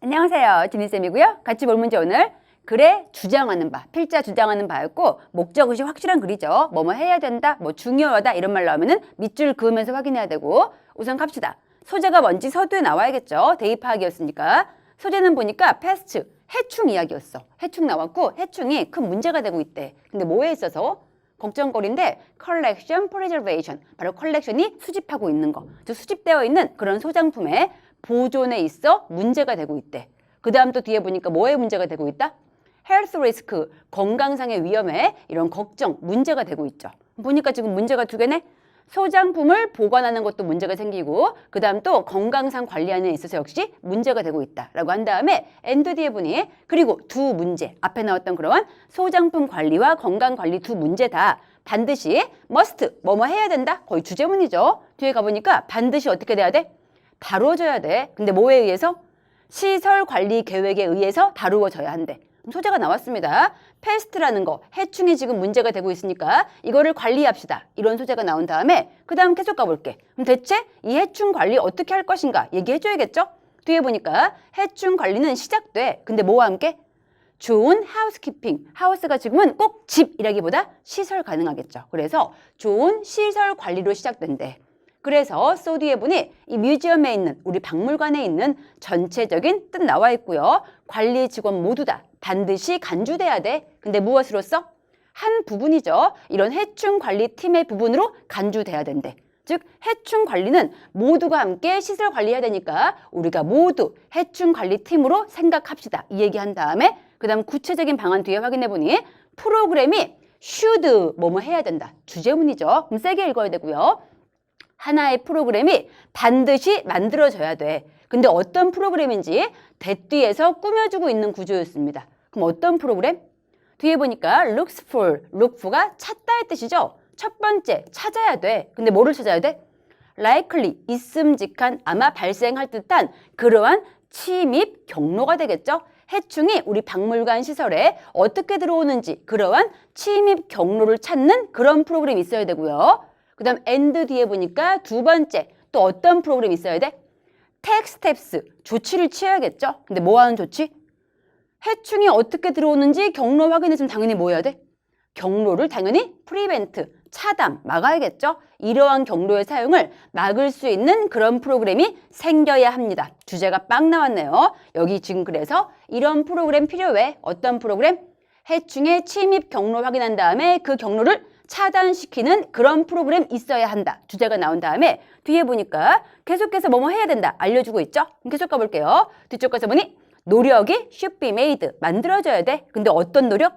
안녕하세요. 지니쌤이고요. 같이 볼 문제 오늘 글에 주장하는 바, 필자 주장하는 바였고 목적의식 확실한 글이죠. 뭐뭐 해야 된다, 뭐 중요하다 이런 말 나오면은 밑줄 그으면서 확인해야 되고 우선 갑시다. 소재가 뭔지 서두에 나와야겠죠. 대입하기였으니까. 소재는 보니까 past, 해충 이야기였어. 해충 나왔고 해충이 큰 문제가 되고 있대. 근데 뭐에 있어서? 걱정거리인데 collection, preservation, 바로 컬렉션이 수집하고 있는 거, 즉 수집되어 있는 그런 소장품의 보존에 있어 문제가 되고 있대. 그 다음 또 뒤에 보니까 뭐에 문제가 되고 있다? health risk, 건강상의 위험에 이런 걱정, 문제가 되고 있죠. 보니까 지금 문제가 두 개네. 소장품을 보관하는 것도 문제가 생기고 그 다음 또 건강상 관리하는 데 있어서 역시 문제가 되고 있다라고 한 다음에 엔드 뒤에 보니 그리고 두 문제, 앞에 나왔던 그러한 소장품 관리와 건강 관리 두 문제 다 반드시 must, 뭐뭐 해야 된다? 거의 주제문이죠. 뒤에 가보니까 반드시 어떻게 돼야 돼? 다뤄져야 돼. 근데 뭐에 의해서? 시설 관리 계획에 의해서 다루어져야 한대. 소재가 나왔습니다. 패스트라는 거, 해충이 지금 문제가 되고 있으니까 이거를 관리합시다. 이런 소재가 나온 다음에 그 다음 계속 가볼게. 그럼 대체 이 해충 관리 어떻게 할 것인가 얘기해줘야겠죠? 뒤에 보니까 해충 관리는 시작돼. 근데 뭐와 함께? 좋은 하우스키핑. 하우스가 지금은 꼭 집이라기보다 시설 가능하겠죠. 그래서 좋은 시설 관리로 시작된대. 그래서 소 뒤에 보니 이 뮤지엄에 있는 우리 박물관에 있는 전체적인 뜻 나와 있고요. 관리 직원 모두 다 반드시 간주돼야 돼. 근데 무엇으로써? 한 부분이죠. 이런 해충 관리 팀의 부분으로 간주돼야 된대. 즉 해충 관리는 모두가 함께 시설 관리해야 되니까 우리가 모두 해충 관리 팀으로 생각합시다. 이 얘기한 다음에 그 다음 구체적인 방안 뒤에 확인해 보니 프로그램이 should 뭐뭐 해야 된다. 주제문이죠. 그럼 세게 읽어야 되고요. 하나의 프로그램이 반드시 만들어져야 돼. 근데 어떤 프로그램인지 대뒤에서 꾸며주고 있는 구조였습니다. 그럼 어떤 프로그램? 뒤에 보니까 looks for, look for가 찾다의 뜻이죠. 첫 번째, 찾아야 돼. 근데 뭐를 찾아야 돼? likely, 있음직한, 아마 발생할 듯한 그러한 침입 경로가 되겠죠. 해충이 우리 박물관 시설에 어떻게 들어오는지 그러한 침입 경로를 찾는 그런 프로그램이 있어야 되고요. 그 다음 end 뒤에 보니까 두 번째 또 어떤 프로그램이 있어야 돼? take steps, 조치를 취해야겠죠. 근데 뭐 하는 조치? 해충이 어떻게 들어오는지 경로 확인했으면 당연히 뭐 해야 돼? 경로를 당연히 prevent, 차단, 막아야겠죠. 이러한 경로의 사용을 막을 수 있는 그런 프로그램이 생겨야 합니다. 주제가 빡 나왔네요. 여기 지금 그래서 이런 프로그램 필요해. 어떤 프로그램? 해충의 침입 경로 확인한 다음에 그 경로를 차단시키는 그런 프로그램 있어야 한다. 주제가 나온 다음에 뒤에 보니까 계속해서 뭐뭐 해야 된다. 알려주고 있죠? 그럼 계속 가볼게요. 뒤쪽 가서 보니 노력이 should be made. 만들어져야 돼. 근데 어떤 노력?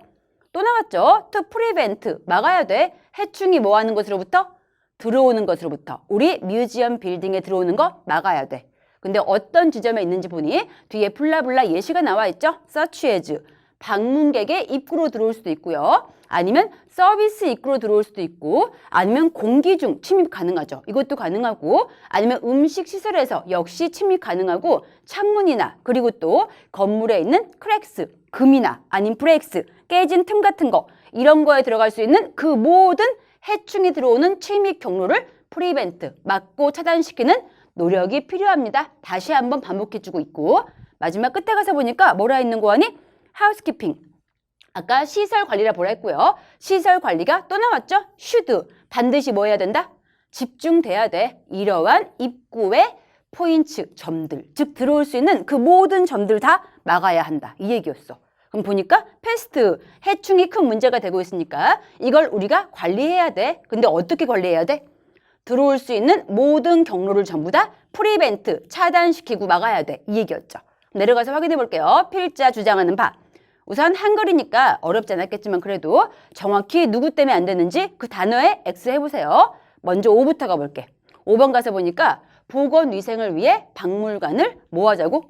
또 나왔죠? to prevent. 막아야 돼. 해충이 뭐 하는 것으로부터? 들어오는 것으로부터. 우리 뮤지엄 빌딩에 들어오는 거 막아야 돼. 근데 어떤 지점에 있는지 보니 뒤에 블라블라 예시가 나와 있죠? such as. 방문객의 입구로 들어올 수도 있고요. 아니면 서비스 입구로 들어올 수도 있고 아니면 공기 중 침입 가능하죠. 이것도 가능하고 아니면 음식 시설에서 역시 침입 가능하고 창문이나 그리고 또 건물에 있는 크랙스, 금이나 아니면 브레이크스, 깨진 틈 같은 거 이런 거에 들어갈 수 있는 그 모든 해충이 들어오는 침입 경로를 프리벤트, 막고 차단시키는 노력이 필요합니다. 다시 한번 반복해주고 있고 마지막 끝에 가서 보니까 뭐라 있는 거 아니? 하우스키핑. 아까 시설 관리라 뭐라 했고요. 시설 관리가 또 나왔죠. should. 반드시 뭐 해야 된다? 집중돼야 돼. 이러한 입구의 포인트, 점들. 즉 들어올 수 있는 그 모든 점들 다 막아야 한다. 이 얘기였어. 그럼 보니까 패스트, 해충이 큰 문제가 되고 있으니까 이걸 우리가 관리해야 돼. 근데 어떻게 관리해야 돼? 들어올 수 있는 모든 경로를 전부 다 프리벤트, 차단시키고 막아야 돼. 이 얘기였죠. 내려가서 확인해 볼게요. 필자 주장하는 바. 우선 한글이니까 어렵지 않았겠지만 그래도 정확히 누구 때문에 안 되는지 그 단어에 X 해보세요. 먼저 5부터 가볼게. 5번 가서 보니까 보건위생을 위해 박물관을 뭐 하자고?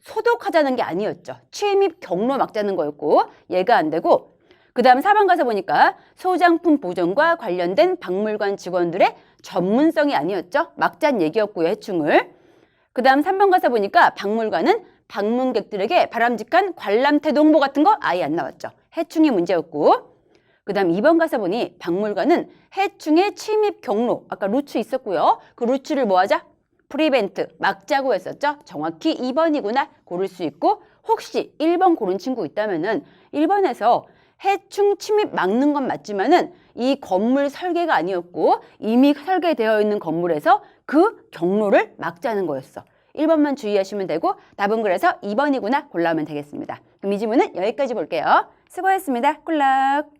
소독하자는 게 아니었죠. 침입 경로 막자는 거였고 얘가 안 되고 그 다음 4번 가서 보니까 소장품 보존과 관련된 박물관 직원들의 전문성이 아니었죠. 막자는 얘기였고요. 해충을. 그 다음 3번 가서 보니까 박물관은 방문객들에게 바람직한 관람 태도 홍보 같은 거 아예 안 나왔죠. 해충이 문제였고 그 다음 2번 가서 보니 박물관은 해충의 침입 경로 아까 루츠 있었고요. 그 루츠를 뭐 하자? 프리벤트, 막자고 했었죠? 정확히 2번이구나 고를 수 있고 혹시 1번 고른 친구 있다면은 1번에서 해충 침입 막는 건 맞지만은 이 건물 설계가 아니었고 이미 설계되어 있는 건물에서 그 경로를 막자는 거였어. 1번만 주의하시면 되고 답은 그래서 2번이구나 골라오면 되겠습니다. 그럼 이 지문은 여기까지 볼게요. 수고했습니다. 굿락!